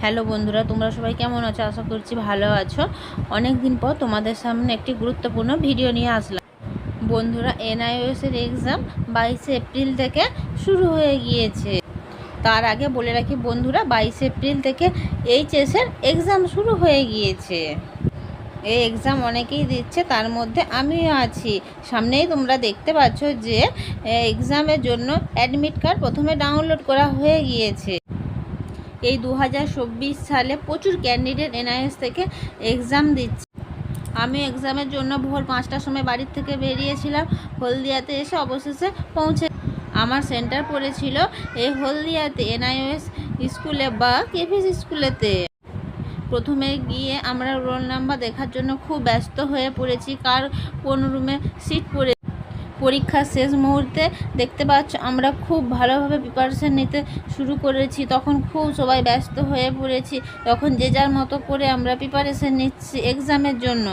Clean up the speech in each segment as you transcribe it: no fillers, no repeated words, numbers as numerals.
Hello বন্ধুরা, তোমরা সবাই কেমন আছো? আশা করছি ভালো আছো। অনেক দিন পর তোমাদের সামনে একটি গুরুত্বপূর্ণ ভিডিও নিয়ে আসলাম। বন্ধুরা, NIOS এর এক্সাম 22 এপ্রিল থেকে শুরু হয়ে গিয়েছে। তার আগে বলে রাখি বন্ধুরা, 22 এপ্রিল থেকে HS এর এক্সাম শুরু হয়ে গিয়েছে। এই এক্সাম অনেকেই দিচ্ছে, তার মধ্যে আমিও আছি। সামনেই তোমরা দেখতে পাচ্ছ যে এক্সামের জন্য অ্যাডমিট কার্ড প্রথমে ডাউনলোড করা হয়ে গিয়েছে। এই 2024 সালে প্রচুর ক্যান্ডিডেট NIOS থেকে এক্সাম দিচ্ছে। আমি এক্সামের জন্য ভোর 5টার সময় বাড়ির থেকে বেরিয়েছিলাম। হলদিয়াতে এসে অবশেষে পৌঁছে আমার সেন্টার পড়েছিল এই হলদিয়াতে NIOS স্কুলে বা KVS স্কুলেতে। প্রথমে গিয়ে আমরা রোল নাম্বার দেখার জন্য খুব ব্যস্ত হয়ে পড়েছি, কার কোন রুমে সিট পড়ে। পরীক্ষার শেষ মুহূর্তে দেখতে পাচ্ছ আমরা খুব ভালোভাবে প্রিপারেশান নিতে শুরু করেছি। তখন খুব সবাই ব্যস্ত হয়ে পড়েছি, তখন যে যার মতো করে আমরা প্রিপারেশান নিচ্ছি এক্সামের জন্য।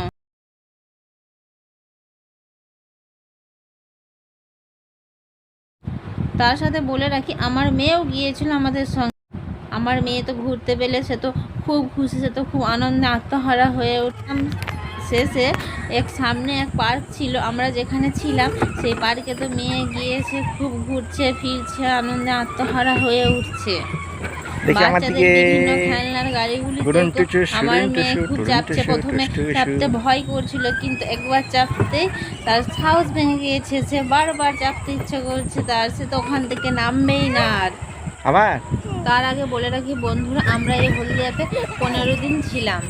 তার সাথে বলে রাখি আমার মেয়েও গিয়েছিল আমাদের সঙ্গে। আমার মেয়ে তো ঘুরতে পেলে সে তো খুব খুশি, সে তো খুব আনন্দে আত্মহারা হয়ে উঠলাম। শেষে সামনে এক পার্ক ছিল, আমরা যেখানে ছিলাম সেই পার্কে তো মেয়ে গিয়েছে, খুব ঘুরছে ফিরছে, আনন্দে আত্মহারা হয়ে উঠছে। বাচ্চাদের বিভিন্ন খেলনার গাড়িগুলিতে আমার মেয়ে খুব চাপছে। প্রথমে চাপতে ভয় করছিল, কিন্তু একবার চাপতেই তার সাহস ভেঙে গিয়েছে, সে বারবার চাপতে ইচ্ছে করছে তার, সে তো ওখান থেকে নামবেই না আর। আবার তার আগে বলে রাখি বন্ধুরা, আমরা এই হলদিয়াতে 15 দিন ছিলাম,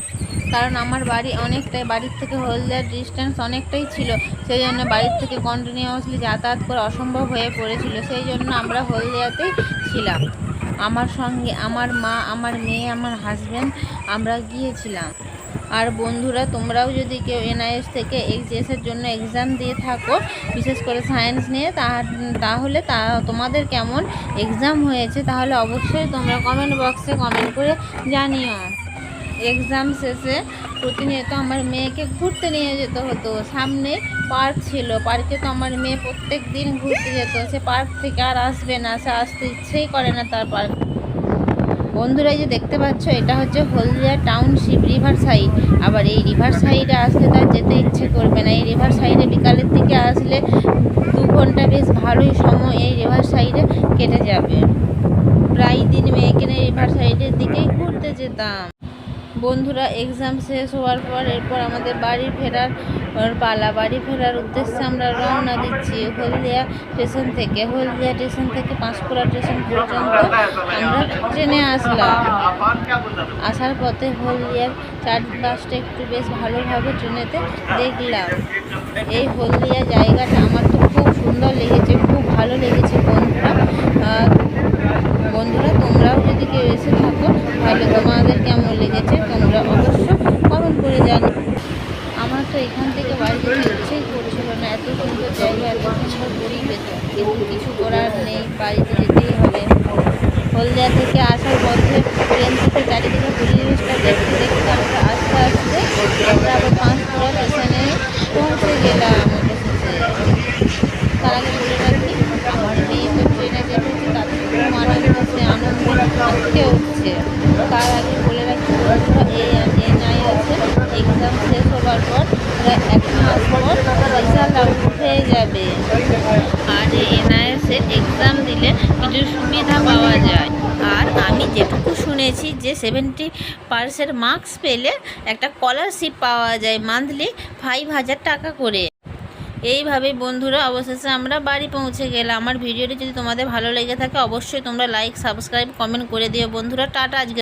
কারণ আমার বাড়ি অনেকটাই, বাড়ির থেকে হলদিয়ার ডিস্টেন্স অনেকটাই ছিল। সেই জন্য বাড়ির থেকে কন্টিনিউয়াসলি যাতায়াত করা অসম্ভব হয়ে পড়েছিল। সেই জন্য আমরা হলদিয়াতেই ছিলাম। আমার সঙ্গে আমার মা, আমার মেয়ে, আমার হাজব্যান্ড, আমরা গিয়েছিলাম। আর বন্ধুরা, তোমরাও যদি কেউ NIOS থেকে HS-এর জন্য এক্সাম দিয়ে থাকো, বিশেষ করে সায়েন্স নিয়ে, তাহলে তোমাদের কেমন এক্সাম হয়েছে তাহলে অবশ্যই তোমরা কমেন্ট বক্সে কমেন্ট করে জানিও। এক্সাম শেষে প্রতিনিয়ত আমার মেয়েকে ঘুরতে নিয়ে যেতে হতো। সামনে পার্ক ছিল, পার্কে তো আমার মেয়ে প্রত্যেক দিন ঘুরতে যেত। সে পার্ক থেকে আর আসবে না, সে আসতে ইচ্ছেই করে না তার পার্ক। বন্ধুরা, এই যে দেখতে পাচ্ছ, এটা হচ্ছে হলদিয়া টাউনশিপ রিভার সাইড। আবার এই রিভার সাইডে আসলে তার যেতে ইচ্ছে করবে না। এই রিভার সাইডে বিকালের দিকে আসলে 2 ঘন্টা বেশ ভালোই সময় এই রিভার সাইডে কেটে যাবে। প্রায় দিন মেয়েকে নিয়ে রিভার সাইডের দিকেই ঘুরতে যেতাম। বন্ধুরা, এক্সাম শেষ হওয়ার পর এরপর আমাদের বাড়ি ফেরার পালা। বাড়ি ফেরার উদ্দেশ্যে আমরা রওনা দিচ্ছি হলদিয়া স্টেশন থেকে। হলদিয়া স্টেশন থেকে পাঁশকুড়া স্টেশন পর্যন্ত আমরা ট্রেনে আসলাম। আসার পথে হলদিয়ার চারপাশটা একটু বেশ ভালোভাবে ট্রেনেতে দেখলাম। এই হলদিয়া জায়গাটা আমার তো খুব সুন্দর লেগেছে, খুব ভালো লেগেছে বন্ধুরা। তোমরাও যদি কেউ এসে থাকো তাহলে তোমাদের কেমন লেগেছে তোমরা অবশ্য কমেন্ট করে জানো। আমার তো এখান থেকে বাড়ি যেতে ইচ্ছেই করছিল না, এত সুন্দর জায়গা, এত সুন্দর পরিবেশ, কিন্তু কিছু করার নেই, বাড়িতে যেতেই হবে। হলদিয়া থেকে আসার পথে ট্রেন থেকে চারিদিকে পরিবেশটা দেখতে দেখতে আমরা আস্তে আস্তে আমরা আবার পাঁশকুড়া স্টেশনে পৌঁছে গেলাম অবশেষে। তার আগে বলে রাখি আমার মেয়ে তো ট্রেনে চেপেছে, তাতে খুব আনন্দ, সে আনন্দে আটকে উঠছে। তার আগে বলে রাখি বন্ধুরা, এই NIOS-এর এক্সাম শেষ হবার পর প্রায় 1 মাস পর রেজাল্ট আউট হয়ে যাবে। আর এই NIOS-এর এক্সাম দিলে কিছু সুবিধা পাওয়া যায়। আর আমি যেটুকু শুনেছি যে 70% মার্কস পেলে একটা স্কলারশিপ পাওয়া যায়, মান্থলি 5000 টাকা করে। এইভাবেই বন্ধুরা অবশেষে আমরা বাড়ি পৌঁছে গেলাম। আমার ভিডিওটি যদি তোমাদের ভালো লেগে থাকে অবশ্যই তোমরা লাইক, সাবস্ক্রাইব, কমেন্ট করে দিও বন্ধুরা। টাটা। আজকে